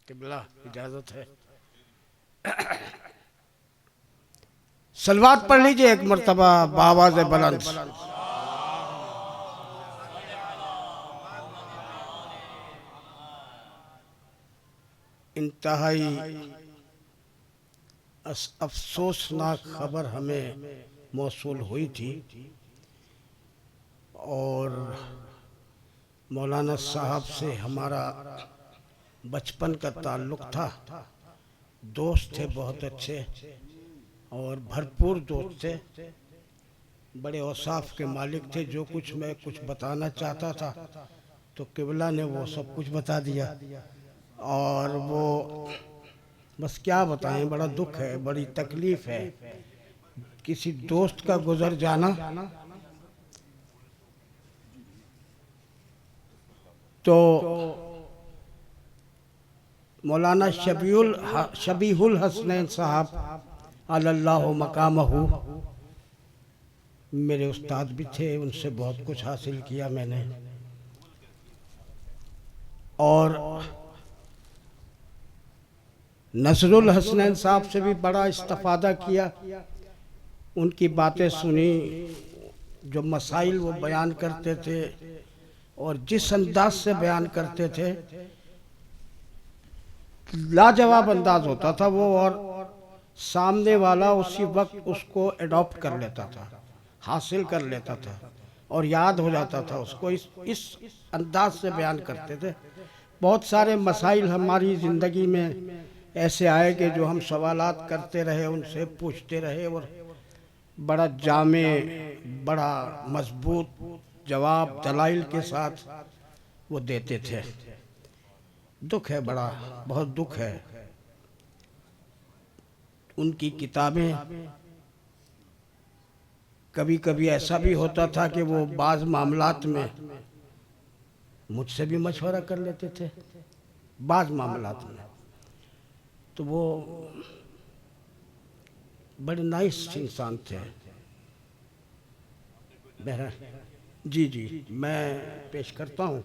किबला इजाजत है। सलवात पढ़ लीजिए एक मर्तबा बावाज़ बुलंद। इंतहाई अफसोसनाक खबर हमें मौसूल हुई थी और मौलाना साहब से हमारा बचपन का ताल्लुक़ था। दोस्त थे बहुत अच्छे और भरपूर दोस्त थे, बड़े औसाफ के मालिक थे। जो कुछ मैं कुछ बताना चाहता था तो किबला ने वो सब कुछ बता दिया। और वो बस क्या बताएं, बड़ा दुख है, बड़ी तकलीफ़ है किसी दोस्त का गुजर जाना। तो मौलाना शबीहुल हसनैन साहब अल्लाह मकामहू मेरे उस्ताद भी थे, उनसे बहुत कुछ हासिल किया मैंने। और नसरुल हसनैन साहब से भी बड़ा इस्तिफ़ादा किया, उनकी बातें सुनी, जो मसाइल वो बयान करते थे और जिस अंदाज से बयान करते थे लाजवाब अंदाज होता था वो, और सामने वाला उसी वक्त उसको एडॉप्ट कर लेता था, हासिल कर लेता था और याद हो जाता था उसको। इस अंदाज से बयान करते थे। बहुत सारे मसाइल हमारी ज़िंदगी में ऐसे आए कि जो हम सवालात करते रहे, उनसे पूछते रहे और बड़ा जामे, बड़ा मजबूत जवाब दलाइल के साथ वो देते थे। दुख है, बड़ा बहुत दुख है। उनकी किताबें, कभी कभी ऐसा भी होता था कि वो बाज़ मामलात में मुझसे भी मशवरा कर लेते थे, बाज़ मामलात में। तो वो बड़े नाइस इंसान थे। बहरा जी जी मैं पेश करता हूँ।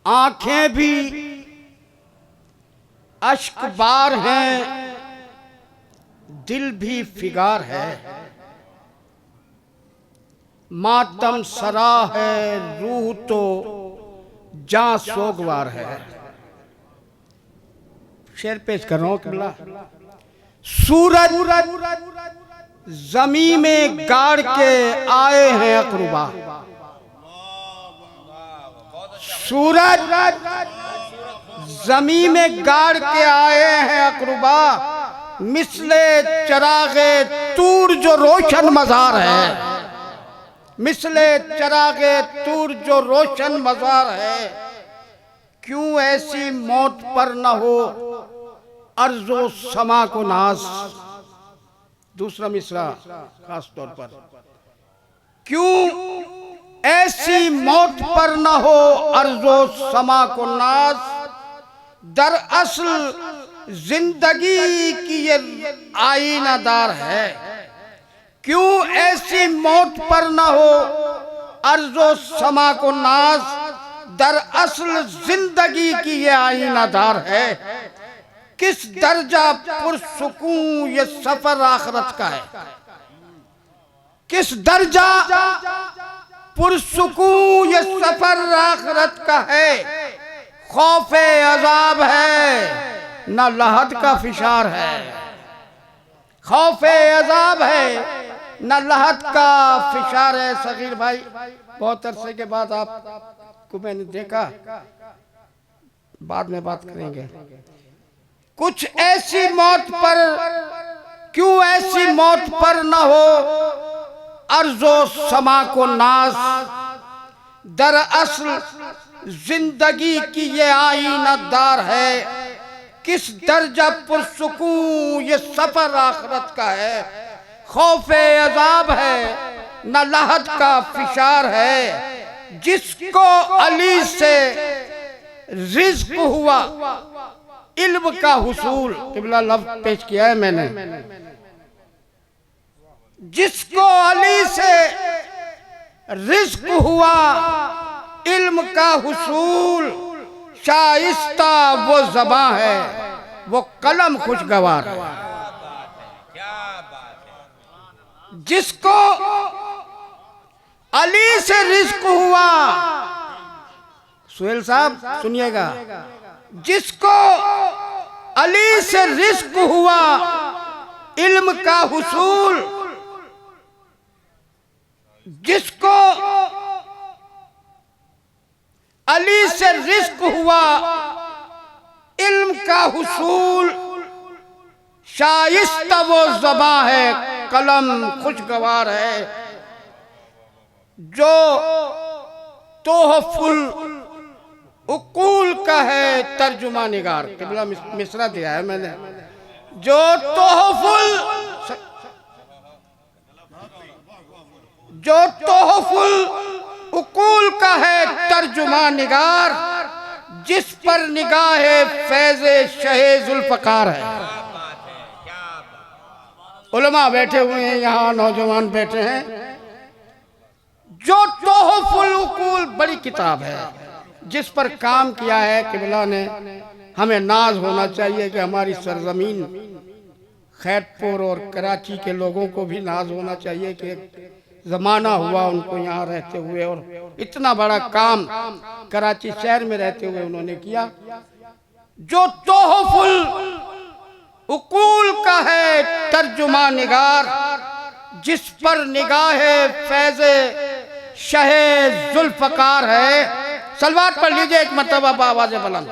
आंखें भी अश्क बार हैं, दिल भी फिगार है, मातम सरा है, रूह तो जां सोगवार है। शेर पेश कर रहा हूँ किबला। सूरज जमी में गाड़ के आए हैं अकरुबा, सूरज जमी में गाड़ के आए हैं अकरुबा, मिसले चरागे तूर जो रोशन मज़ार है, मिसले चरागे तूर जो रोशन मज़ार है। क्यों ऐसी मौत पर न हो अर्ज़ो समा को नाज। दूसरा मिसरा खास तौर पर, क्यों ऐसी मौत पर न हो अर्ज़ो समा को नाज, दरअसल जिंदगी की ये आईनादार है। क्यों ऐसी मौत पर न हो अर्ज़ो समा को नाज, दरअसल जिंदगी की ये आईनादार है। किस दर्जा पुरसुकून ये सफर आखिरत का है, किस दर्जा पुरसुकून ये सफर आखिरत का है। खौफे अजाब है न लहद का फिशार है, खौफे अजाब है न लहद का फिशार है। सगीर भाई, बहुत अरसे के बाद आपको मैंने देखा, बाद में बात करेंगे। कुछ ऐसी मौत पर, क्यों ऐसी मौत पर न हो अर्ज़ो समा को नाज, दरअसल जिंदगी की ये आईनादार है। किस दर्जा पुरसुकून ये सफर आखिरत का है। खौफे अजाब है न लहद का फिशार है। जिसको अली से रिज़्क़ हुआ इल्म का हुसूल, किबला लफ्ज़ पेश किया है मैंने। जिसको अली हुआ इल्म का हुसूल, शाइस्ता वो ज़बां है, वो कलम खुशगवार है। जिसको अली से रिज़्क़ हुआ, सुहेल साहब सुनिएगा, जिसको अली से रिज़्क़ हुआ इल्म का हुसूल, जिसको अली से रिज़्क़ हुआ इल्म का हुसूल, शाइस्ता वो ज़बां है, कलम खुशगवार है। जो तोहफुल उकूल का है तर्जुमा निगार, किबला मिसरा दिया है मैंने। जो तोहफुल उकूल का है तर्जुमा निगार, जिस पर निगाहे फैज़े शहे जुल्फ़कार है। उलमा बैठे हुए हैं यहाँ, नौजवान बैठे हैं। जो तोहफुल उकूल बड़ी किताब है, जिस पर काम किया है किबला ने। हमें नाज होना चाहिए कि हमारी सरजमीन खैरपुर और कराची के लोगों को भी नाज होना चाहिए कि ज़माना हुआ उनको यहाँ रहते हुए, और इतना बड़ा काम कराची शहर में रहते हुए उन्होंने किया। जो तोहफुल उकूल का है तर्जुमा निगार, जिस पर निगाहे फैज़े शहे जुल्फ़कार है। सलवात पढ़ लीजिए एक मर्तबा बावाज़े बुलंद।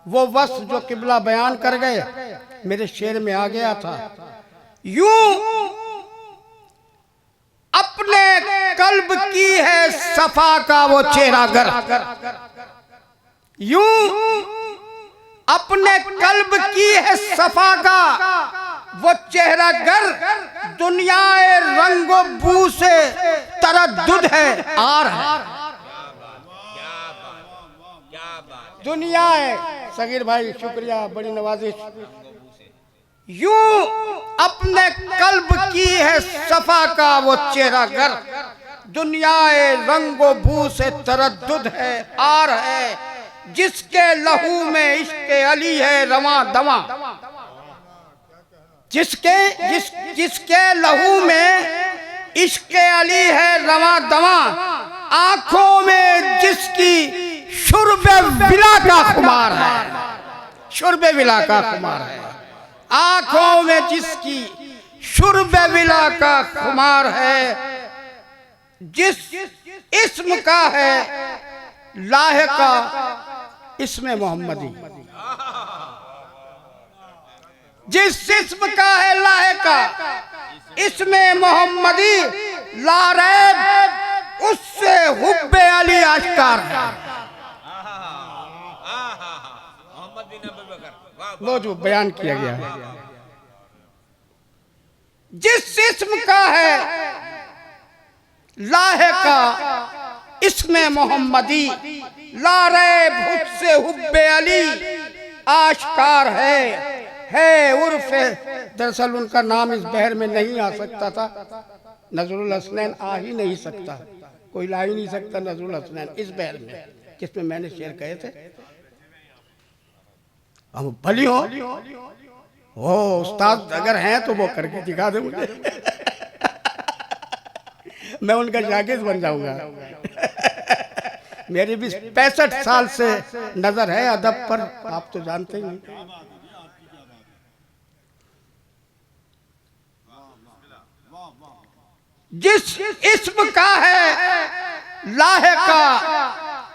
वो वस्फ़ जो किबला बयान कर गए मेरे शेर में आ गया था। यूं अपने कल्ब की है सफा का वो चेहरा गर, यूं अपने कल्ब की है सफा का वो चेहरा गर, दुनियाए रंगो बू से तरद्दुद है आर है। दुनियाए सगीर भाई शुक्रिया, बड़ी नवाजिश। यूं अपने कल्ब की है सफा का वो चेहरा गर, दुनियाए रंगो बू से तरद्दुद है आर है। जिसके लहू में इश्क़े अली है रवां दवां, जिसके लहू में इश्क़े अली है रवां दवां, आंखों में जिसकी शुर्बे विला का खुमार है, शुर्बे विला का खुमार है। आंखों में जिसकी शुर्बे विला का खुमार है, जिस इस्म का है लाहिका इसमें मोहम्मदी, जिस इस्म का है लाहिका इसमें मोहम्मदी, लारैब उससे हुब्बे अली आश्कार है। वो जो बयान किया गया है, जिस इस्म का है लाहिका इसमें मोहम्मदी, लारैब उससे हुब्बे अली आश्कार है उर्फ। दरअसल उनका नाम इस बहर में नहीं आ सकता था, नजरुल हसनैन आ ही नहीं सकता, कोई ला ही नहीं सकता नजरुल हसनैन इस बहर में, जिसमें मैंने शेर कहे थे। हम भली हो वो उस्ताद अगर हैं तो वो करके दिखा दे मुझे मैं उनका शागिर्द बन जाऊंगा। मेरी भी 65 साल से नजर है अदब पर, आप तो जानते ही। जिस इस्म का है लाहिका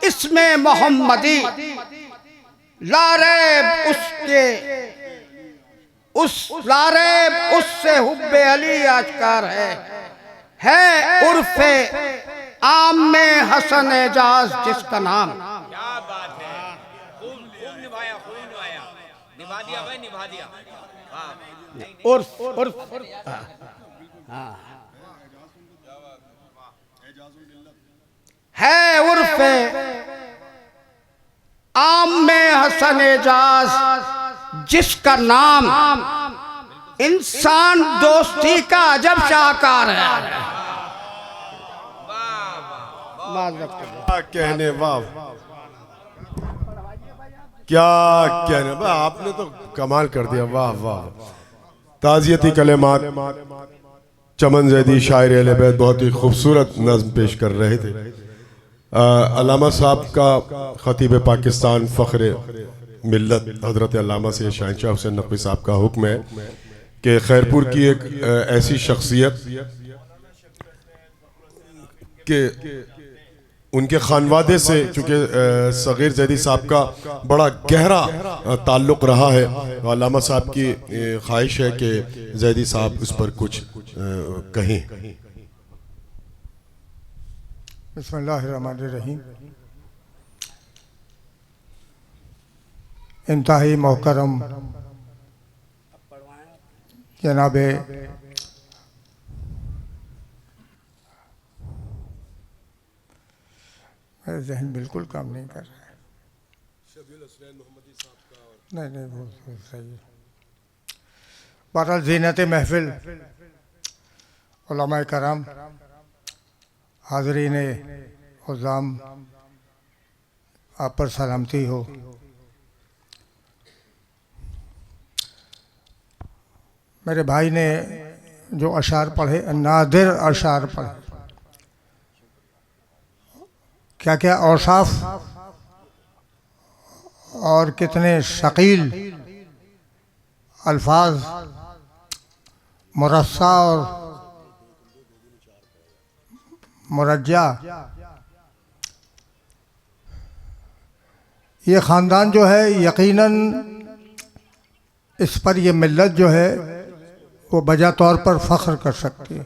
इसमें मोहम्मदी, लारैब लारैब उससे हुब्बे अली आश्कार है उर्फे आम में हसन एजाज जिसका नाम। क्या बात है, खूब निभाया, खूब निभाया, निभा दिया भाई, निभा दिया। उर्फ है उर्फे आम में हसन एजाज जिसका नाम, इंसान दोस्ती का अजब शाहकार है। क्या कहने, वाह क्या कहने, वाह आपने तो कमाल कर दिया, वाह वाह। ताज़ियती कलेमात चमन ज़ैदी शायर अहले बैत बहुत ही खूबसूरत नज़्म पेश कर रहे थे। अल्लामा साहब का ख़तीब पाकिस्तान फ़ख्र मिल्लत हज़रत अल्लामा सैयद शहंशाह हुसैन नक़वी साहब का हुक्म है कि खैरपुर की एक ऐसी शख्सियत के उनके खानवादे से, चूँकि सग़ीर ज़ैदी साहब का बड़ा गहरा ताल्लुक़ रहा है, अल्लामा साहब की ख्वाहिश है कि ज़ैदी साहब उस पर कुछ कहें। बिस्मिल्लाहिर्रहमानिर्रहीम। इंतहाई मोहतरम जनाबे मेरा जहन बिल्कुल काम नहीं कर रहा है। नहीं वो सही है। बहरहाल ज़ीनत महफिल, उलमाए कराम, हाज़रीन उज़्ज़ाम, आप पर सलामती हो। मेरे भाई ने जो अशार पढ़े, नादिर अशार पढ़े, क्या क्या औसाफ और कितने शकील अल्फाज मुरस्सा और मुरज्जा। ये ख़ानदान जो है यकीनन इस पर ये मिल्लत जो है वो बजा तौर पर फ़ख्र कर सकती है।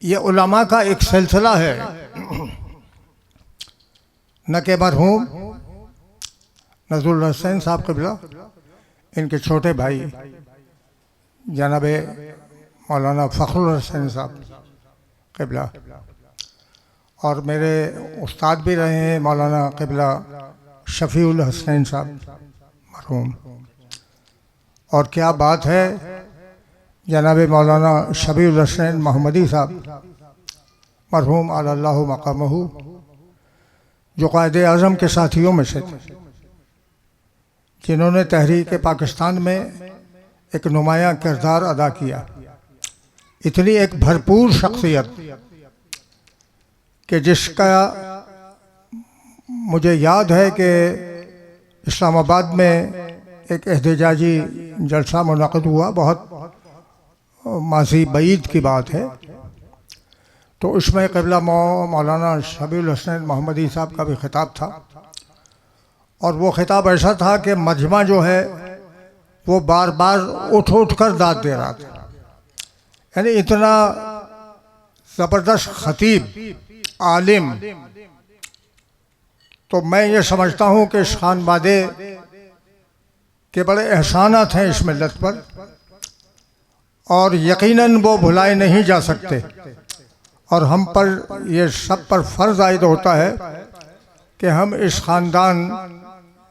ये उलमा का एक सिलसिला है, न के मरहूम नज़रुल हुसैन साहब क़िबला, इनके छोटे भाई जनाब मौलाना फ़खरुल हुसैन साहब क़िबला, और मेरे उस्ताद भी रहे हैं मौलाना क़िबला शफ़ीउल हुसैन साहब मरहूम। और क्या बात है, जनाब मौलाना शबीउल हुसैन मोहम्मदी साहब मरहूम अल्लाहु मक़ामहू, जो क़ायदे आज़म के साथियों में से थे, जिन्होंने तहरीक पाकिस्तान में एक नुमायाँ किरदार अदा किया। इतनी एक भरपूर शख्सियत कि जिसका मुझे याद है कि इस्लामाबाद में एक एहतजाजी जलसा मुनक़िद हुआ, बहुत माज़ी बईद की बात है। तो उसमें क़िबला मौलाना शबीउल हुसैन मोहम्मदी साहब का भी खिताब था, और वो खिताब ऐसा था कि मजमा जो है वो बार बार उठ उठ कर दाद दे रहा था। यानी इतना ज़बरदस्त ख़तीब, आलिम। तो मैं ये समझता हूँ कि इस खानवादे के बड़े एहसानात हैं इस मिल्लत पर, और यकीनन वो भुलाए नहीं जा सकते। और हम पर ये सब पर फ़र्ज़ आयद होता है कि हम इस ख़ानदान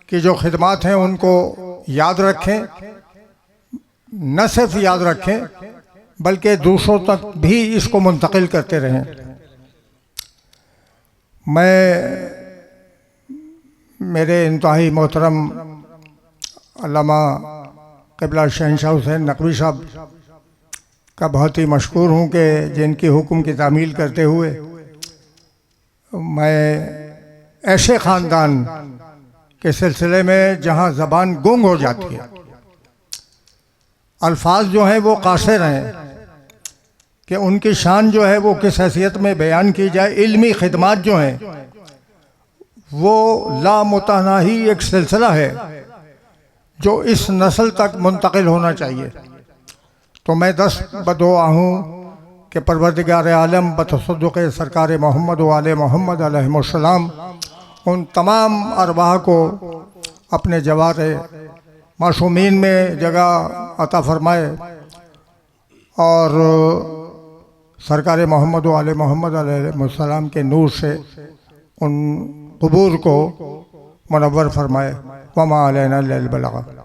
की जो खिदमात हैं उनको याद रखें, न सिर्फ याद रखें बल्कि दूसरों तक भी इसको मुंतकिल करते रहें। मैं मेरे इंतहाई मोहतरम अल्लामा क़िबला शहंशाह हुसैन नक़वी साहब का बहुत ही मशकूर हूँ कि जिनकी हुक्म की तामील करते हुए मैं ऐसे ख़ानदान के सिलसिले में जहाँ ज़बान गुंग हो जाती है, अल्फाज जो हैं वो कासिर हैं कि उनकी शान जो है वो किस हैसियत में बयान की जाए। इल्मी खिदमात जो हैं वो लामुतनाही एक सिलसिला है जो इस नस्ल तक मुंतकिल होना चाहिए। तो मैं बदुआ हूँ कि परवरदिगार आलम बतसद्दुक़ सरकार मोहम्मद व आले मोहम्मद अलैहिस्सलाम उन तमाम अरवाह को अपने जवार मासूमीन में जगह अता फरमाए, और सरकार मोहम्मद व आले मोहम्मद अलैहिस्सलाम के नूर से उन क़ुबूर को मुनव्वर फरमाए। वमा अलैना इल्लल बलाग।